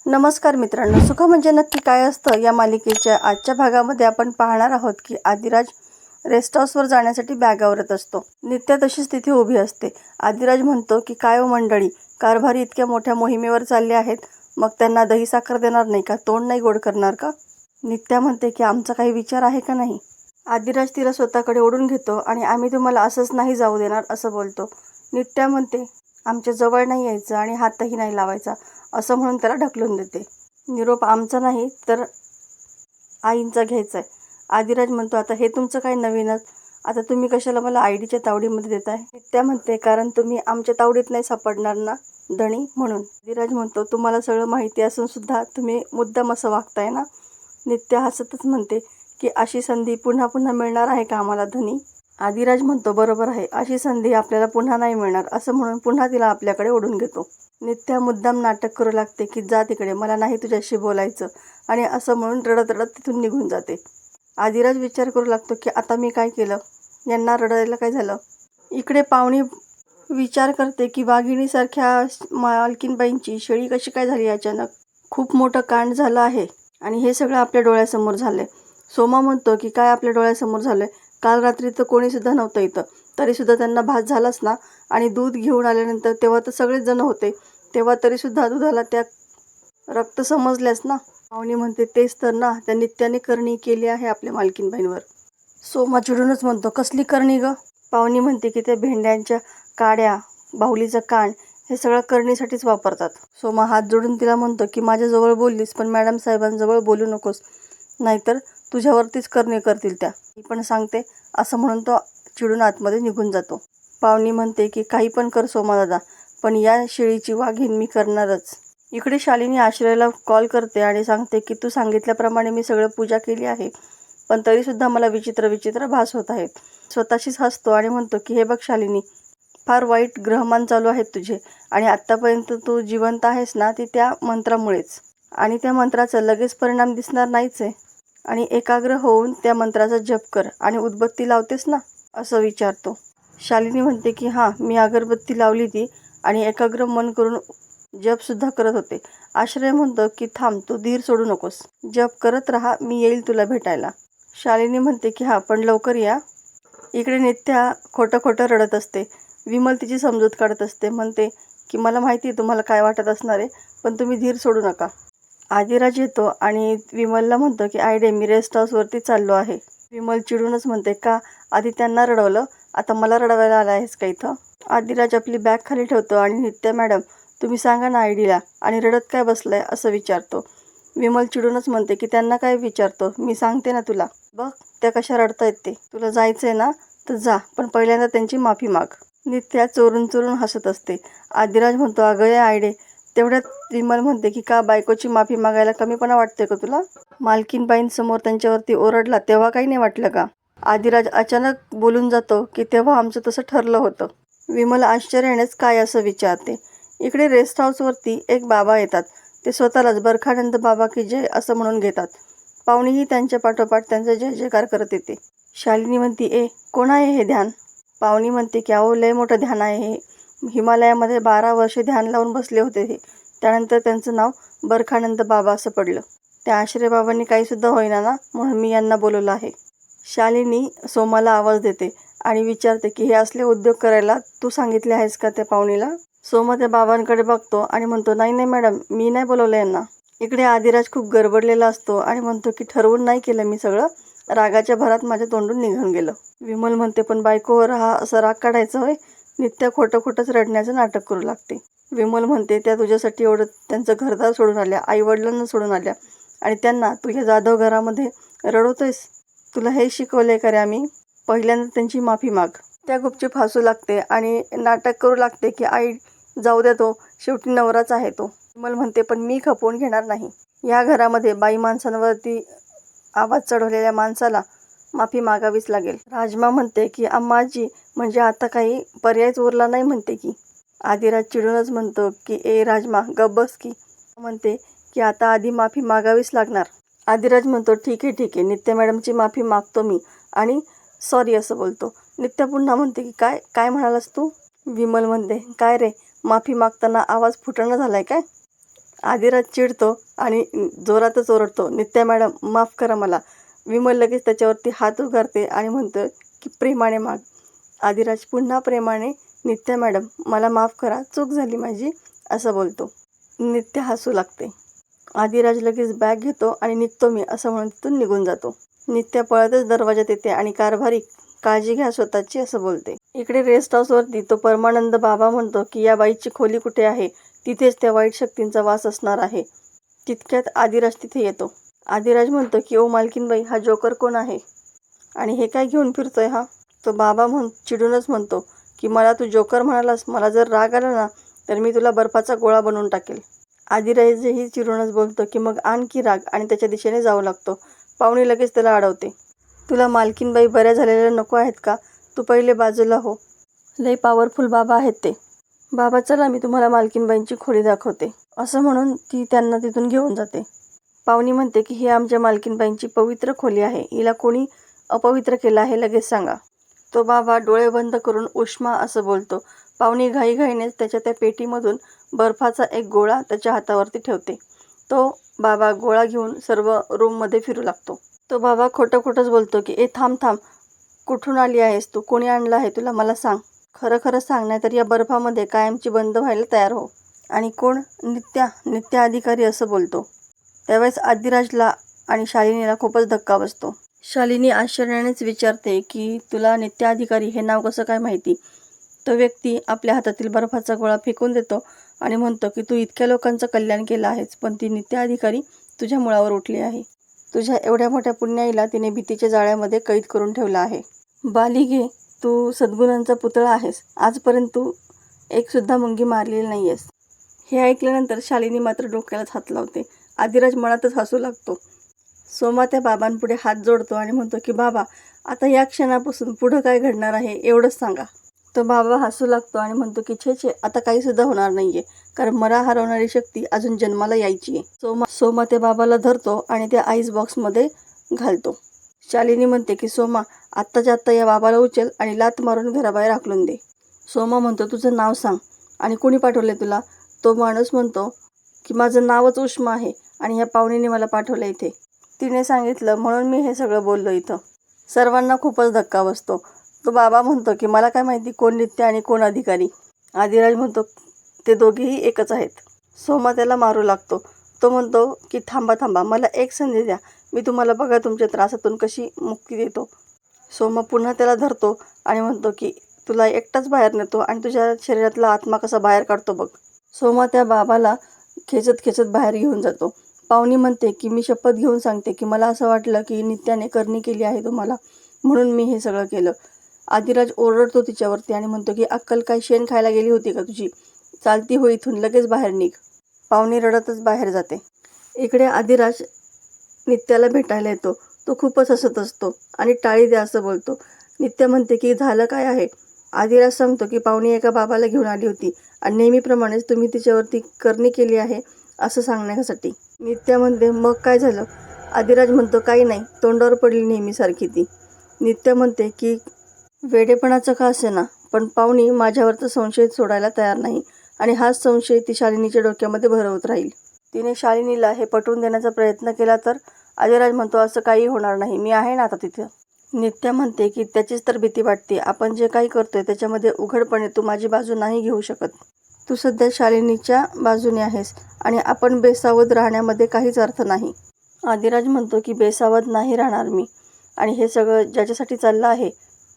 नमस्कार मित्रांनो, सुख म्हणजे नक्की काय असतं या मालिकेच्या आजच्या भागामध्ये आपण पाहणार आहोत की आदिराज रेस्ट हाऊसवर जाण्यासाठी बॅग आवरत असतो. नित्या तशीच तिथे उभी असते. आदिराज म्हणतो की काय हो मंडळी, कारभारी इतक्या मोठ्या मोहिमेवर चालले आहेत, मग त्यांना दही साखर देणार नाही का? तोंड नाही गोड करणार का? नित्या म्हणते की आमचा काही विचार आहे का नाही? आदिराज तिला स्वतःकडे ओढून घेतो आणि आम्ही तुम्हाला असंच नाही जाऊ देणार असं बोलतो. नित्या म्हणते आमच्या जवळ नाही यायचं आणि हातही नाही लावायचा असं म्हणून त्याला ढकलून देते. निरोप आमचा नाही तर आईंचा घ्यायचा आहे. आदिराज म्हणतो आता हे तुमचं काय नवीनच, आता तुम्ही कशाला मला आयडीच्या तावडीमध्ये देताय? नित्या म्हणते कारण तुम्ही आमच्या तावडीत नाही सापडणार ना धणी म्हणून. आदिराज म्हणतो तुम्हाला सगळं माहिती असून सुद्धा तुम्ही मुद्दाम असं वागताय ना? नित्या हसतच म्हणते की अशी संधी पुन्हा पुन्हा मिळणार आहे का आम्हाला धनी? आदिराज म्हणतो बरोबर आहे, अशी संधी आपल्याला पुन्हा नाही मिळणार असं म्हणून पुन्हा तिला आपल्याकडे ओढून घेतो. नित्या मुद्दाम नाटक करू लागते की जा तिकडे, मला नाही तुझ्याशी बोलायचं, आणि असं म्हणून रडत रडत तिथून निघून जाते. आदिराज विचार करू लागतो की आता मी काय केलं, यांना रडायला काय झालं? इकडे पाहुणी विचार करते की वाघिणीसारख्या मालकीनबाईंची शेळी कशी काय झाली अचानक? खूप मोठं कांड झालं आहे आणि हे सगळं आपल्या डोळ्यासमोर झालंय. सोमा म्हणतो की काय आपल्या डोळ्यासमोर झालंय? काल रात्री तर कोणीसुद्धा नव्हतं इथं, तरीसुद्धा त्यांना भास झालाच ना. आणि दूध घेऊन आल्यानंतर तेव्हा तर सगळेच जण होते, तेव्हा तरीसुद्धा दुधाला त्या रक्त समजल्यास ना. पाहुणी म्हणते तेच तर ना, त्या नित्याने करणी केली आहे आपल्या मालकीनबाईंवर. सोमा चिडूनच म्हणतो कसली करणी ग? पाहुणी म्हणते की त्या भेंड्यांच्या काड्या, बाहुलीचं कान हे सगळं करणीसाठीच वापरतात. सोमा हात जोडून तिला म्हणतो की माझ्याजवळ बोललीस पण मॅडम साहेबांजवळ बोलू नकोस, नाहीतर तुझ्यावरतीच करणी करतील त्या. मी पण सांगते असं म्हणून तो चिडून आतमध्ये निघून जातो. पाहुणी म्हणते की काही पण कर सोमा दादा, पण या शेळीची वाघीण मी करणारच. इकडे शालिनी आश्रयाला कॉल करते आणि सांगते की तू सांगितल्याप्रमाणे मी सगळं पूजा केली आहे, पण तरीसुद्धा मला विचित्र विचित्र भास होत आहेत. स्वतःशीच हसतो आणि म्हणतो की हे बघ शालिनी, फार वाईट ग्रहमान चालू आहेत तुझे, आणि आत्तापर्यंत तू जिवंत आहेस ना ती त्या मंत्रामुळेच, आणि त्या मंत्राचा लगेच परिणाम दिसणार नाहीच आहे. आणि एकाग्र होऊन त्या मंत्राचा जप कर आणि उदबत्ती लावतेस ना असं विचारतो. शालिनी म्हणते की हां, मी अगरबत्ती लावली ती आणि एकाग्र मन करून जपसुद्धा करत होते. आश्रय म्हणतो की थांब, तू धीर सोडू नकोस, जप करत राहा, मी येईल तुला भेटायला. शालिनी म्हणते की हां, पण लवकर या. इकडे नित्या खोटं खोटं रडत असते. विमल तिची समजूत काढत असते, म्हणते की मला माहिती आहे तुम्हाला काय वाटत असणार आहे, पण तुम्ही धीर सोडू नका. आदिराज येतो आणि विमलला म्हणतो की आयडे मी रेस्ट हाऊसवरती चाललो आहे. विमल चिडूनच म्हणते का, आधी त्यांना रडवलं, आता मला रडवायला आला आहेस का इथं? आदिराज आपली बॅग खाली ठेवतो आणि नित्या मॅडम तुम्ही सांगा ना आयडीला, आणि रडत काय बसलाय असं विचारतो. विमल चिडूनच म्हणते की त्यांना काय विचारतो, मी सांगते ना तुला, बघ त्या कशा रडतायत ते. तुला जायचंय ना तर जा, पण पहिल्यांदा त्यांची माफी माग. नित्या चोरून चोरून हसत असते. आदिराज म्हणतो अगं या आयडे. तेवढ्यात विमल म्हणते की का, बायकोची माफी मागायला कमीपणा वाटते का तुला? मालकीनबाईंसमोर त्यांच्यावरती ओरडला तेव्हा काही नाही वाटलं का? आदिराज अचानक बोलून जातो की तेव्हा आमचं तसं ठरलं होतं. विमल आश्चर्यानेच काय असं विचारते. इकडे रेस्ट हाऊसवरती एक बाबा येतात. ते स्वतःलाच बरखानंद बाबा की जय असं म्हणून घेतात. पाहुणीही त्यांच्या पाठोपाठ त्यांचा जय जयकार करत येते. शालिनी म्हणते ए कोण आहे हे ध्यान? पाहुणी म्हणते की अहो लय मोठं ध्यान आहे हे, हिमालयामध्ये 12 वर्षे ध्यान लावून बसले होते हे, त्यानंतर त्यांचं नाव बरखानंद बाबा असं पडलं. त्या आश्रय बाबांनी काहीसुद्धा होईना ना, म्हणून मी यांना बोलवलं आहे. शालिनी सोमाला आवाज देते आणि विचारते की हे असले उद्योग करायला तू सांगितले आहेस का त्या पाहुणीला? सोमा त्या बाबांकडे बघतो आणि म्हणतो नाही नाही मॅडम, मी नाही बोलवलं यांना. इकडे आदिराज खूप गडबडलेला असतो आणि म्हणतो की ठरवून नाही केलं मी सगळं, रागाच्या भरात माझ्या तोंडून निघून गेलं. विमल म्हणते पण बायकोवर हा असा राग काढायचा होय? नित्या खोटं खोटंच रडण्याचं नाटक करू लागते. विमल म्हणते त्या तुझ्यासाठी एवढं त्यांचं घरदार सोडून आल्या, आईवडिलांना सोडून आल्या, आणि त्यांना तुझ्या जाधव घरामध्ये रडवतोयस? तुला हे शिकवलंय का रे आम्ही? पहिल्यांदा त्यांची माफी माग. त्या गुपचूप हसू लागते आणि नाटक करू लागते की आई जाऊ द्या, तो शेवटी नवराच आहे तो. विमल म्हणते पण मी खपवून घेणार नाही. या घरामध्ये बाई माणसांवरती आवाज चढवलेल्या माणसाला माफी मागावीच लागेल. राजमा म्हणते की अम्माजी म्हणजे आता काही पर्यायच उरला नाही म्हणते की. आदिराज चिडूनच म्हणतो की ए राजमा गप्प बस की. म्हणते की आता आधी माफी मागावीच लागणार. आदिराज म्हणतो ठीक आहे, नित्या मॅडमची माफी मागतो मी आणि सॉरी असं बोलतो. नित्या पुन्हा म्हणते की काय काय म्हणालास तू? विमल म्हणते काय रे, माफी मागताना आवाज फुटणं झालाय काय? आदिराज चिडतो आणि जोरातच ओरडतो, नित्या मॅडम माफ करा मला. विमल लगेच त्याच्यावरती हात उगारते आणि म्हणतो की प्रेमाने माग. आदिराज पुन्हा प्रेमाने, नित्या मॅडम मला माफ करा, चूक झाली माझी असं बोलतो. नित्या हसू लागते. आदिराज लगेच बॅग घेतो आणि निघतो मी असं म्हणून तिथून निघून जातो. नित्या पळतच दरवाजात येते आणि कारभारी काळजी घ्या स्वतःची असं बोलते. इकडे रेस्ट हाऊसवरती तो परमानंद बाबा म्हणतो की या बाईची खोली कुठे आहे, तिथेच त्या वाईट शक्तींचा वास असणार आहे. तितक्यात आदिराज तिथे येतो. आदिराज म्हणतो की ओ मालकीनबाई, हा जोकर कोण आहे आणि हे काय घेऊन फिरतोय हा? तो बाबा चिडूनच म्हणतो की मला तू जोकर म्हणालास, मला जर राग आला ना तर मी तुला बर्फाचा गोळा बनवून टाकेल. आदिराजही चिडूनच बोलतो की मग आणखी राग आणि त्याच्या दिशेने जाऊ लागतो. पाहुणी लगेच त्याला अडवते. तुला मालकीनबाई बऱ्या झालेल्या नको आहेत का? तू पहिले बाजूला हो. लय पॉवरफुल बाबा आहेत ते. बाबा चला मी तुम्हाला मालकीनबाईंची खोली दाखवते असं म्हणून ती त्यांना तिथून घेऊन जाते. पाहुणी म्हणते की ही आमच्या मालकीनबाईंची पवित्र खोली आहे, हिला कोणी अपवित्र केलं आहे लगेच सांगा. तो बाबा डोळे बंद करून उष्मा असं बोलतो. पाहुणी घाईघाईनेच त्याच्या त्या पेटीमधून बर्फाचा एक गोळा त्याच्या हातावरती ठेवते. तो बाबा गोळा घेऊन सर्व रूममध्ये फिरू लागतो. तो बाबा खोटं खोटंच बोलतो की थांब थांब, कुठून आली आहेस तू, कोणी आणलं आहे तुला, मला सांग, खरं खरं सांग, नाही तर या बर्फामध्ये कायमची बंद व्हायला तयार हो. आणि कोण? नित्या अधिकारी असं बोलतो. त्यावेळेस आदिराजला आणि शालिनीला खूपच धक्का बसतो. शालिनी आश्चर्यानेच विचारते की तुला नित्य अधिकारी हे नाव कसं काय माहिती? तो व्यक्ती आपल्या हातातील बर्फाचा गोळा फेकून देतो आणि म्हणतो की तू इतक्या लोकांचं कल्याण केलं आहेस, पण ती नित्य अधिकारी तुझ्या मुळावर उठली आहे. तुझ्या एवढ्या मोठ्या पुण्याईला तिने भीतीच्या जाळ्यामध्ये कैद करून ठेवलं आहे. बालिगे, तू सद्गुणांचा पुतळा आहेस. आजपर्यंत तू एक सुद्धा मुंगी मारलेली नाही आहेस. हे ऐकल्यानंतर शालिनी मात्र डोक्यालाच हात लावते. आदिराज मनातच हसू लागतो. सोमा त्या बाबांपुढे हात जोडतो आणि म्हणतो की बाबा, आता या क्षणापासून पुढं काय घडणार आहे एवढंच सांगा. तो बाबा हसू लागतो आणि म्हणतो की छे, आता काही सुद्धा होणार नाहीये, कारण मला हरवणारी शक्ती अजून जन्माला यायची आहे. सोमा त्या बाबाला धरतो आणि त्या आईस बॉक्समध्ये घालतो. शालिनी म्हणते की सोमा, आत्ताच्या आत्ता या बाबाला उचल आणि लात मारून घराबाहेर हाकलून दे. सोमा म्हणतो तुझं नाव सांग आणि कोणी पाठवले तुला? तो माणूस म्हणतो की माझं नावच उष्मा आहे आणि ह्या पाहुणीने मला पाठवलं इथे. तिने सांगितलं म्हणून मी हे सगळं बोललो इथं. सर्वांना खूपच धक्का बसतो. तो बाबा म्हणतो की मला काय माहिती कोण नित्य आणि कोण अधिकारी. आदिराज म्हणतो ते दोघेही एकच आहेत. सोमा त्याला मारू लागतो. तो म्हणतो की थांबा, मला एक संधी द्या, मी तुम्हाला बघा तुमच्या त्रासातून कशी मुक्ती देतो. सोमा पुन्हा त्याला धरतो आणि म्हणतो की तुला एकटाच बाहेर नेतो आणि तुझ्या शरीरातला आत्मा कसा बाहेर काढतो बघ. सोमा त्या बाबाला खेचत बाहेर घेऊन जातो. पाहुणी म्हणते की मी शपथ घेऊन सांगते की मला असं वाटलं की नित्याने करणी केली आहे तुम्हाला, म्हणून मी हे सगळं केलं. आदिराज ओरडतो तिच्यावरती आणि म्हणतो की अक्कल काय शेण खायला गेली होती का तुझी? चालती हो इथून, लगेच बाहेर निघ. पाहुणी रडतच बाहेर जाते. इकडे आदिराज नित्याला भेटायला येतो. तो खूपच हसत असतो आणि टाळी द्या असं बोलतो. नित्या म्हणते की झालं काय आहे? आदिराज सांगतो की पाहुणी एका बाबाला घेऊन आली होती आणि नेहमीप्रमाणेच तुम्ही तिच्यावरती करणी केली आहे असं सांगण्यासाठी. नित्या म्हणते मग काय झालं? आदिराज म्हणतो काही नाही, तोंडावर पडली नेहमीसारखी ती. नित्या म्हणते की वेडेपणाचं का असेना, पण पाहुणी माझ्यावरचा संशय सोडायला तयार नाही आणि हाच संशय ती शालिनीच्या डोक्यामध्ये भरवत राहील. तिने शालिनीला हे पटवून देण्याचा प्रयत्न केला तर? आदिराज म्हणतो असं काही होणार नाही, मी आहे ना आता तिथं. नित्या म्हणते की त्याचीच तर भीती वाटते. आपण जे काही करतोय त्याच्यामध्ये उघडपणे तू माझी बाजू नाही घेऊ शकत. तू सध्या शालिनीच्या बाजूने आहेस आणि आपण बेसावध राहण्यामध्ये काहीच अर्थ नाही. आदिराज म्हणतो की बेसावध नाही राहणार मी, आणि हे सगळं ज्याच्यासाठी चाललं आहे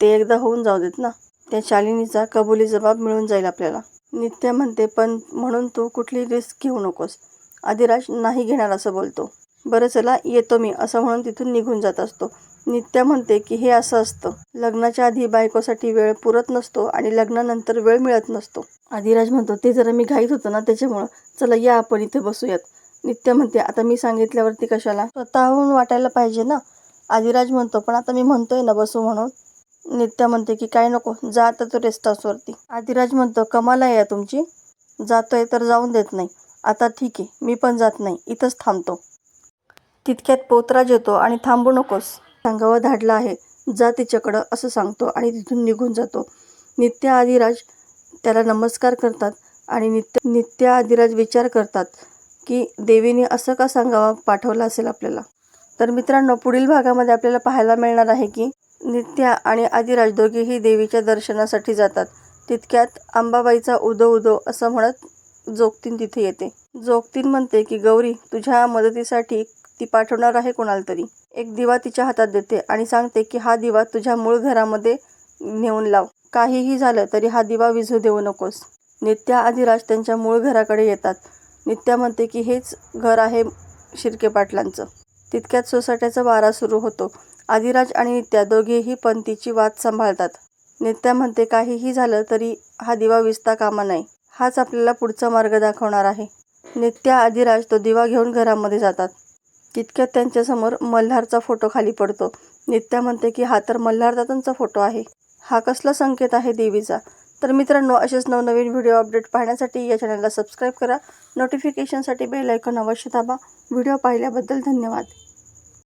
ते एकदा होऊन जाऊ देत ना. त्या शालिनीचा कबुली जबाब मिळून जाईल आपल्याला. नित्या म्हणते पण म्हणून तू कुठली रिस्क घेऊ नकोस. आदिराज नाही घेणार असं बोलतो. बरं चला येतो मी असं म्हणून तिथून निघून जात असतो. नित्या म्हणते की हे असं असतं, लग्नाच्या आधी बायकोसाठी वेळ पुरत नसतो आणि लग्नानंतर वेळ मिळत नसतो. आदिराज म्हणतो ते जरा मी घाईत होतो ना त्याच्यामुळं, चला या आपण इथे बसूयात. नित्या म्हणते आता मी सांगितल्यावरती कशाला, स्वतःहून वाटायला पाहिजे ना. आदिराज म्हणतो पण आता मी म्हणतोय ना बसू म्हणून. नित्या म्हणते की काय नको, जा आता तो रेस्ट हाऊसवरती. आदिराज म्हणतो कमाल आहे या तुमची, जातोय तर जाऊन देत नाही. आता ठीक आहे, मी पण जात नाही, इथंच थांबतो. तितक्यात पोतराज येतो आणि थांबू नकोस, सांगावं धाडलं आहे, जा तिच्याकडं असं सांगतो आणि तिथून निघून जातो. नित्या आदिराज त्याला नमस्कार करतात आणि नित्या आदिराज विचार करतात की देवीने असं का सांगावं पाठवलं असेल आपल्याला. तर मित्रांनो, पुढील भागामध्ये आपल्याला पाहायला मिळणार आहे की नित्या आणि आदिराज दोघेही देवीच्या दर्शनासाठी जातात. तितक्यात अंबाबाईचा उदो उदो असं म्हणत जोगतीन तिथे येते. जोगतीन म्हणते की गौरी, तुझ्या मदतीसाठी ती पाठवणार आहे कोणाला तरी. एक दिवा तिच्या हातात देते आणि सांगते की हा दिवा तुझ्या मूळ घरामध्ये नेऊन लाव. काहीही झालं तरी हा दिवा विझू देऊ नकोस. नित्या आदिराज त्यांच्या मूळ घराकडे येतात. नित्या म्हणते की हेच घर आहे शिर्के पाटलांचं. तितक्यात सोसाट्याचा वारा सुरू होतो. आदिराज आणि नित्या दोघेही पंथीची वाट सांभाळतात. नित्या म्हणते काहीही झालं तरी हा दिवा विझता कामा नये. हाच आपल्याला पुढचा मार्ग दाखवणार आहे. नित्या आदिराज तो दिवा घेऊन घरामध्ये जातात. तितक्यात त्यांच्यासमोर मल्हारचा फोटो खाली पडतो. नित्या म्हणते की हा तर मल्हारदादांचा फोटो आहे. हा कसला संकेत आहे देवीचा. तर मित्रांनो, असेच नवनवीन व्हिडिओ अपडेट पाहण्यासाठी या चॅनलला सबस्क्राईब करा. नोटिफिकेशनसाठी बेल आयकॉन अवश्य दाबा. व्हिडिओ पाहिल्याबद्दल धन्यवाद.